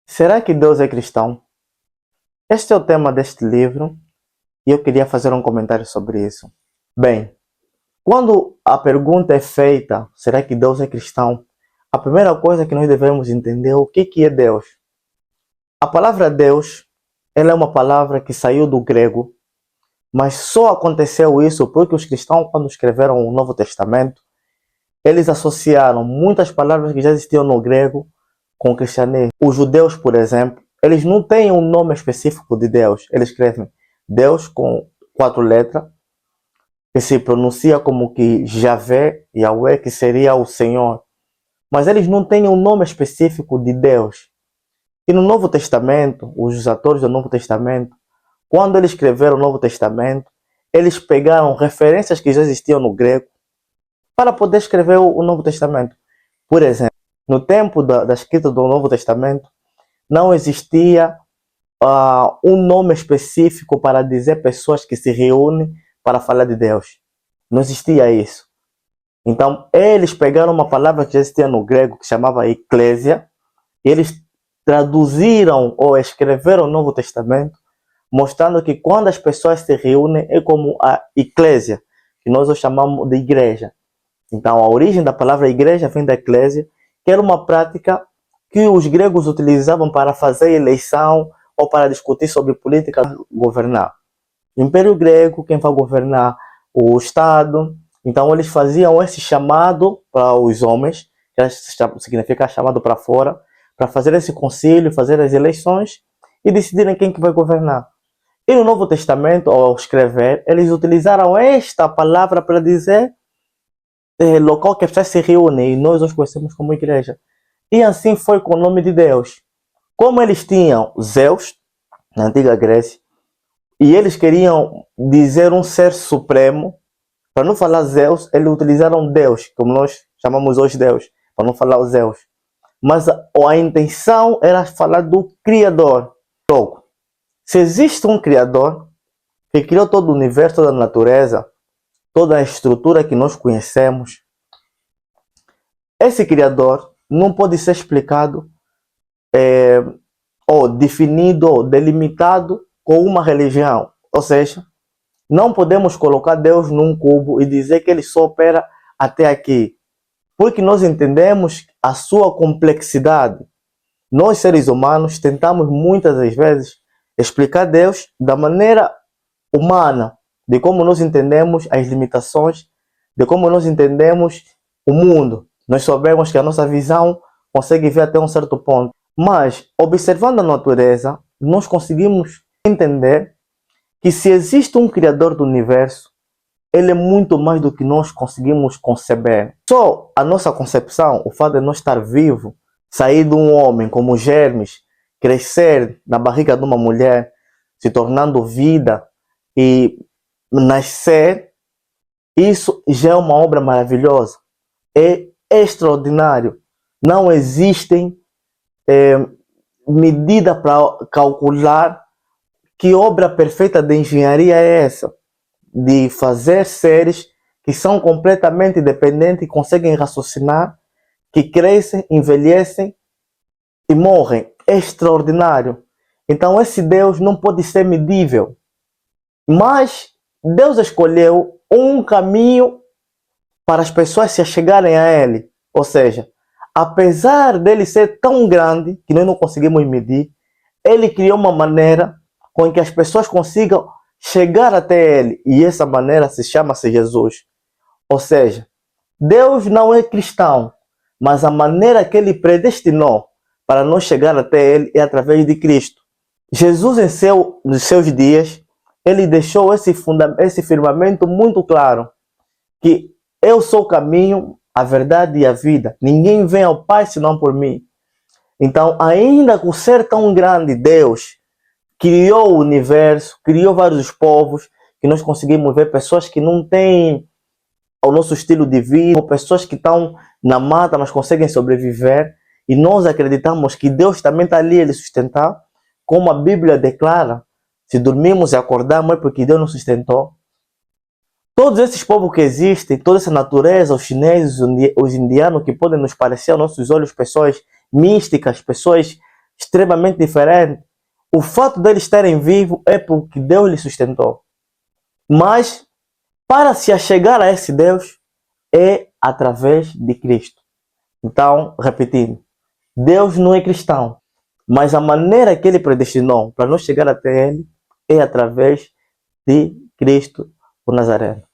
Será que Deus é cristão? Este é o tema deste livro e eu queria fazer um comentário sobre isso. Bem, quando a pergunta é feita, será que Deus é cristão? A primeira coisa que nós devemos entender é o que é Deus. A palavra Deus, ela é uma palavra que saiu do grego, mas só aconteceu isso porque os cristãos, quando escreveram o Novo Testamento, eles associaram muitas palavras que já existiam no grego com o cristianismo. Os judeus, por exemplo, eles não têm um nome específico de Deus. Eles escrevem Deus com 4 letras, que se pronuncia como que Javé, Yahweh, que seria o Senhor. Mas eles não têm um nome específico de Deus. E no Novo Testamento, os autores do Novo Testamento, quando eles escreveram o Novo Testamento, eles pegaram referências que já existiam no grego para poder escrever o Novo Testamento. Por exemplo, no tempo da escrita do Novo Testamento, não existia um nome específico para dizer pessoas que se reúnem para falar de Deus. Não existia isso. Então, eles pegaram uma palavra que já existia no grego, que chamava eclésia, e eles traduziram ou escreveram o Novo Testamento, mostrando que quando as pessoas se reúnem é como a eclésia, que nós hoje chamamos de igreja. Então, a origem da palavra igreja vem da eclésia, que era uma prática que os gregos utilizavam para fazer eleição ou para discutir sobre política governar. Império Grego, quem vai governar o Estado. Então, eles faziam esse chamado para os homens, que significa chamado para fora, para fazer esse concílio, fazer as eleições e decidirem quem que vai governar. E no Novo Testamento, ao escrever, eles utilizaram esta palavra para dizer local que as pessoas se reúnem, e nós os conhecemos como igreja. E assim foi com o nome de Deus. Como eles tinham Zeus, na antiga Grécia, e eles queriam dizer um ser supremo, para não falar Zeus, eles utilizaram Deus, como nós chamamos hoje Deus, para não falar o Zeus. Mas a intenção era falar do Criador. Logo, se existe um Criador que criou todo o universo, toda a natureza, toda a estrutura que nós conhecemos, esse Criador não pode ser explicado ou definido ou delimitado com uma religião. Ou seja, não podemos colocar Deus num cubo e dizer que ele só opera até aqui, porque nós entendemos a sua complexidade. Nós, seres humanos, tentamos muitas das vezes explicar Deus da maneira humana, de como nós entendemos as limitações, de como nós entendemos o mundo. Nós sabemos que a nossa visão consegue ver até um certo ponto. Mas, observando a natureza, nós conseguimos entender que se existe um Criador do universo, ele é muito mais do que nós conseguimos conceber. Só a nossa concepção, o fato de nós estar vivo, sair de um homem como germes, crescer na barriga de uma mulher, se tornando vida e nascer, isso já é uma obra maravilhosa. É extraordinário. Não existem medida para calcular que obra perfeita de engenharia é essa, de fazer seres que são completamente independentes e conseguem raciocinar, que crescem, envelhecem e morrem. É extraordinário. Então esse Deus não pode ser medível. Mas Deus escolheu um caminho para as pessoas se chegarem a Ele. Ou seja, apesar dele ser tão grande que nós não conseguimos medir, Ele criou uma maneira com que as pessoas consigam chegar até Ele. E essa maneira se chama-se Jesus. Ou seja, Deus não é cristão, mas a maneira que Ele predestinou para nós chegar até Ele é através de Cristo. Jesus, nos seus dias, Ele deixou esse firmamento muito claro, que eu sou o caminho, a verdade e a vida. Ninguém vem ao Pai senão por mim. Então, ainda com ser tão grande, Deus criou o universo, criou vários povos, que nós conseguimos ver pessoas que não têm o nosso estilo de vida, pessoas que estão na mata, mas conseguem sobreviver. E nós acreditamos que Deus também está ali, Ele sustentar, como a Bíblia declara. Se dormimos e acordamos é porque Deus nos sustentou. Todos esses povos que existem, toda essa natureza, os chineses, os indianos, que podem nos parecer aos nossos olhos pessoas místicas, pessoas extremamente diferente, o fato deles estarem vivos é porque Deus lhes sustentou. Mas, para se achegar a esse Deus, é através de Cristo. Então, repetindo, Deus não é cristão, mas a maneira que Ele predestinou para nós chegar até Ele é através de Cristo o Nazareno.